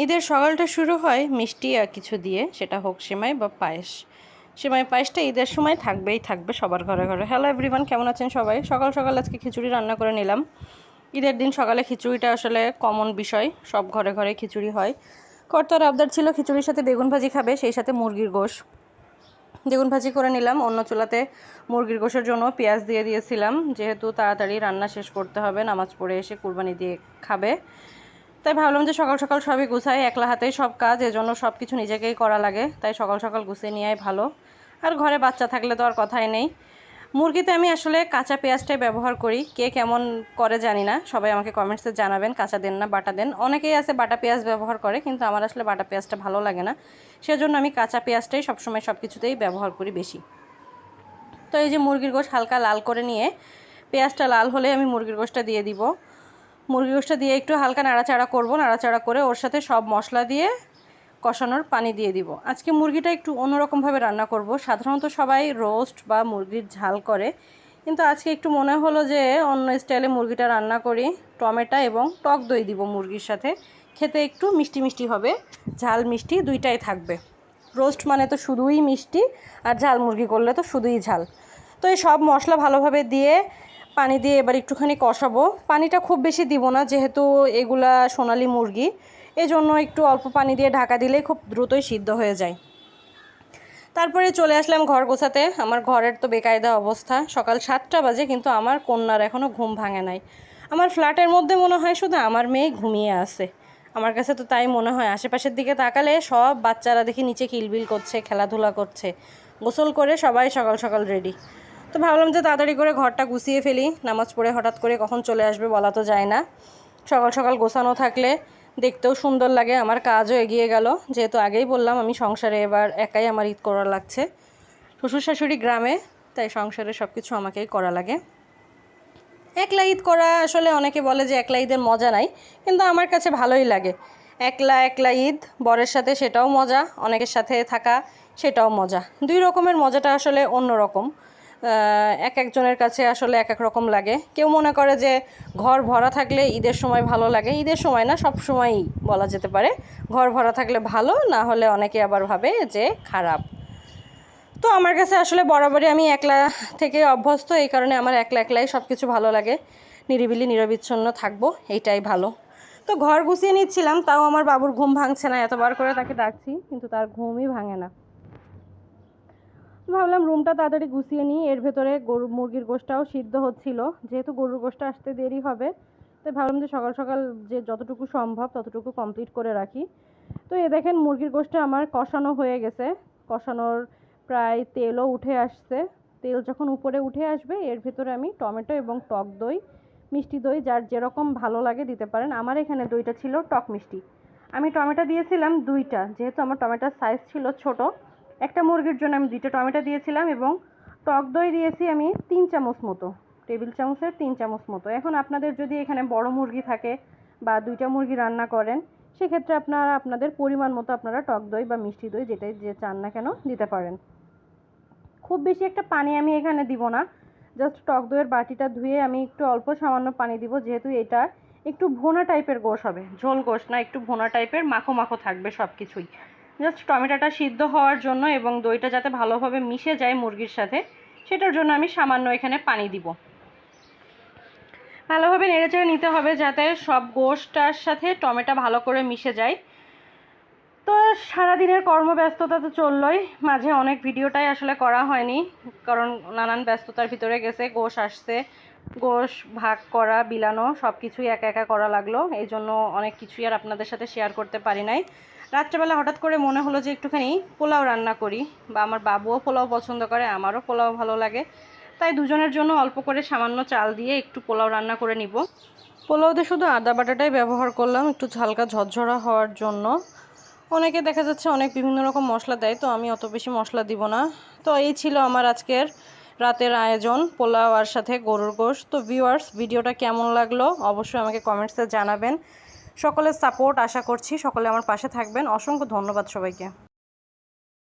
ঈদের সকালটা শুরু হয় মিষ্টি আর কিছু দিয়ে, সেটা হোক সেমাই বা পায়েস। সেমাই পায়েসটা ঈদের সময় থাকবেই থাকবে সবার ঘরে ঘরে। হ্যালো এভরিওয়ান, কেমন আছেন সবাই? সকাল সকাল আজকে খিচুড়ি রান্না করে নিলাম। ঈদের দিন সকালে খিচুড়িটা আসলে কমন বিষয়, সব ঘরে ঘরে খিচুড়ি হয়। কর্তার আবদার ছিল খিচুড়ির সাথে বেগুন ভাজি খাবে, সেই সাথে মুরগির গোশ। বেগুন ভাজি করে নিলাম, অন্য চুলাতে মুরগির গোশের জন্য পেঁয়াজ দিয়ে দিয়েছিলাম, যেহেতু তাড়াতাড়ি রান্না শেষ করতে হবে, নামাজ পড়ে এসে কুরবানি দিয়ে খাবে। তাই ভাবলাম যে সকাল সকাল সবই গুছাই, একলা হাতেই সব কাজ, এজন্য সব কিছু নিজেকেই করা লাগে, তাই সকাল সকাল গুছিয়ে নেওয়াই ভালো। আর ঘরে বাচ্চা থাকলে তো আর কথাই নেই। মুরগিতে আমি আসলে কাঁচা পেঁয়াজটাই ব্যবহার করি, কে কেমন করে জানি না, সবাই আমাকে কমেন্টসে জানাবেন কাঁচা দেন না বাটা দেন। অনেকেই আছে বাটা পেঁয়াজ ব্যবহার করে, কিন্তু আমার আসলে বাটা পেঁয়াজটা ভালো লাগে না, সেজন্য আমি কাঁচা পেঁয়াজটাই সবসময় সব কিছুতেই ব্যবহার করি বেশি। তো এই যে মুরগির গোশ হালকা লাল করে নিয়ে, পেঁয়াজটা লাল হলে আমি মুরগির গোশটা দিয়ে দিব। মুরগির গোশটা দিয়ে একটু হালকা নাড়াচাড়া করব, নাড়াচাড়া করে ওর সাথে সব মশলা দিয়ে কষানোর পানি দিয়ে দিব। আজকে মুরগিটা একটু অন্যরকমভাবে রান্না করব। সাধারণত সবাই রোস্ট বা মুরগির ঝাল করে, কিন্তু আজকে একটু মনে হলো যে অন্য স্টাইলে মুরগিটা রান্না করি। টমেটো এবং টক দই দিব মুরগির সাথে, খেতে একটু মিষ্টি মিষ্টি হবে, ঝাল মিষ্টি দুইটাই থাকবে। রোস্ট মানে তো শুধুই মিষ্টি, আর ঝাল মুরগি করলে তো শুধুই ঝাল। তো এই সব মশলা ভালোভাবে দিয়ে পানি দিয়ে এবার একটুখানি কষাবো। পানিটা খুব বেশি দিব না, যেহেতু এগুলা সোনালি মুরগি, এজন্য একটু অল্প পানি দিয়ে ঢাকা দিলেই খুব দ্রুতই সিদ্ধ হয়ে যায়। তারপরে চলে আসলাম ঘর গোছাতে। আমার ঘরের তো বেকায়দা অবস্থা, সকাল 7টা বাজে কিন্তু আমার কন্যার এখনও ঘুম ভাঙে নাই। আমার ফ্ল্যাটের মধ্যে মনে হয় শুধু আমার মেয়ে ঘুমিয়ে আছে, আমার কাছে তো তাই মনে হয়। আশেপাশের দিকে তাকালে সব বাচ্চারা দেখি নিচে কিলবিল করছে, খেলাধুলা করছে, গোসল করে সবাই সকাল সকাল রেডি। তো ভাবলাম যে তাড়াতাড়ি করে ঘরটা গুছিয়ে ফেলি, নামাজ পড়ে হঠাৎ করে কখন চলে আসবে বলা তো যায় না। সকাল সকাল গোছানো থাকলে দেখতেও সুন্দর লাগে, আমার কাজও এগিয়ে গেল। যেহেতু আগেই বললাম আমি সংসারে এবার একাই আমার ঈদ করা লাগছে, শ্বশুর শাশুড়ি গ্রামে, তাই সংসারে সব কিছু আমাকেই করা লাগে। একলা ঈদ করা আসলে অনেকে বলে যে একলা ঈদের মজা নাই, কিন্তু আমার কাছে ভালোই লাগে। একলা একলা ঈদ বরের সাথে, সেটাও মজা, অনেকের সাথে থাকা সেটাও মজা। দুই রকমের মজাটা আসলে অন্য রকম, এক একজনের কাছে আসলে এক এক রকম লাগে। কেউ মনে করে যে ঘর ভরা থাকলে ঈদের সময় ভালো লাগে, ঈদের সময় না, সব সময়ই বলা যেতে পারে ঘর ভরা থাকলে ভালো, না হলে অনেকে আবার ভাবে যে খারাপ। তো আমার কাছে আসলে বরাবরই আমি একলা থেকে অভ্যস্ত, এই কারণে আমার একলা একলাই সব কিছু ভালো লাগে, নিরিবিলি নিরবিচ্ছিন্ন থাকবো, এইটাই ভালো। তো ঘর গুছিয়ে নিচ্ছিলাম, তাও আমার বাবুর ঘুম ভাঙছে না, এতবার করে তাকে ডাকছি কিন্তু তার ঘুমই ভাঙে না। ভাবলাম রুমটা তাড়াতাড়ি গুছিয়ে নিই, এর ভেতরে মুরগির গোশটাও সিদ্ধ হচ্ছিল, যেহেতু গরুর গোশটা আসতে দেরি হবে, তাই ভাবলাম যে সকাল সকাল যে যতটুকু সম্ভব ততটুকু কমপ্লিট করে রাখি। তো এ দেখেন মুরগির গোশটা আমার কষানো হয়ে গেছে, কষানোর প্রায় তেলও উঠে আসছে। তেল যখন উপরে উঠে আসবে, এর ভেতরে আমি টমেটো এবং টক দই, মিষ্টি দই যার যেরকম ভালো লাগে দিতে পারেন। আমার এখানে দইটা ছিল টক মিষ্টি। আমি টমেটো দিয়েছিলাম 2টা, যেহেতু আমার টমেটোর সাইজ ছিল ছোট, একটা মুরগির জন্য আমি 2টা টমেটো দিয়েছিলাম, এবং টক দই দিয়েছি আমি 3 চামচ মতো, টেবিল চামচের 3 চামচ মতো। এখন আপনাদের যদি এখানে বড় মুরগি থাকে বা 2টা মুরগি রান্না করেন, সেক্ষেত্রে আপনারা আপনাদের পরিমাণ মতো আপনারা টক দই বা মিষ্টি দই যেটাই যে চান না কেন দিতে পারেন। খুব বেশি একটা পানি আমি এখানে দিব না, জাস্ট টক দইয়ের বাটিটা ধুয়ে আমি একটু অল্প সামান্য পানি দিব, যেহেতু এটা একটু ভোনা টাইপের গোশ হবে, ঝোল গোশ না, একটু ভোনা টাইপের, মাখো মাখো থাকবে সব কিছুই। জাস্ট টমেটোটা সিদ্ধ হওয়ার জন্য এবং দইটা যাতে ভালোভাবে মিশে যায় মুরগির সাথে, সেটার জন্য আমি সামান্য এখানে পানি দিব। ভালোভাবে নেড়েচেড়ে নিতে হবে যাতে সব গোশটার সাথে টমেটো ভালো করে মিশে যায়। তো সারাদিনের কর্মব্যস্ততা তো চললই, মাঝে অনেক ভিডিওটাই আসলে করা হয়নি, কারণ নানান ব্যস্ততার ভিতরে গেছে। গোশ আসছে, গোশ ভাগ করা, বিলানো, সব কিছুই একা একা করা লাগলো, এই জন্য অনেক কিছুই আর আপনাদের সাথে শেয়ার করতে পারি নাই। রাত্রেবেলা হঠাৎ করে মনে হলো যে একটুখানি পোলাও রান্না করি, বা আমার বাবুও পোলাও পছন্দ করে, আমারও পোলাও ভালো লাগে, তাই দুজনের জন্য অল্প করে সামান্য চাল দিয়ে একটু পোলাও রান্না করে নিব। পোলাওতে শুধু আদা বাটাটাই ব্যবহার করলাম একটু হালকা ঝরঝরা হওয়ার জন্য। অনেকে দেখা যাচ্ছে অনেক বিভিন্ন রকম মশলা দেয়, তো আমি অত বেশি মশলা দিব না। তো এই ছিল আমার আজকের রাতের আয়োজন, পোলাও আর সাথে গরুর গোশ। তো ভিউয়ার্স, ভিডিওটা কেমন লাগলো অবশ্যই আমাকে কমেন্টসে জানাবেন। সকলের সাপোর্ট আশা করছি, সকলে আমার পাশে থাকবেন। অসংখ্য ধন্যবাদ সবাইকে।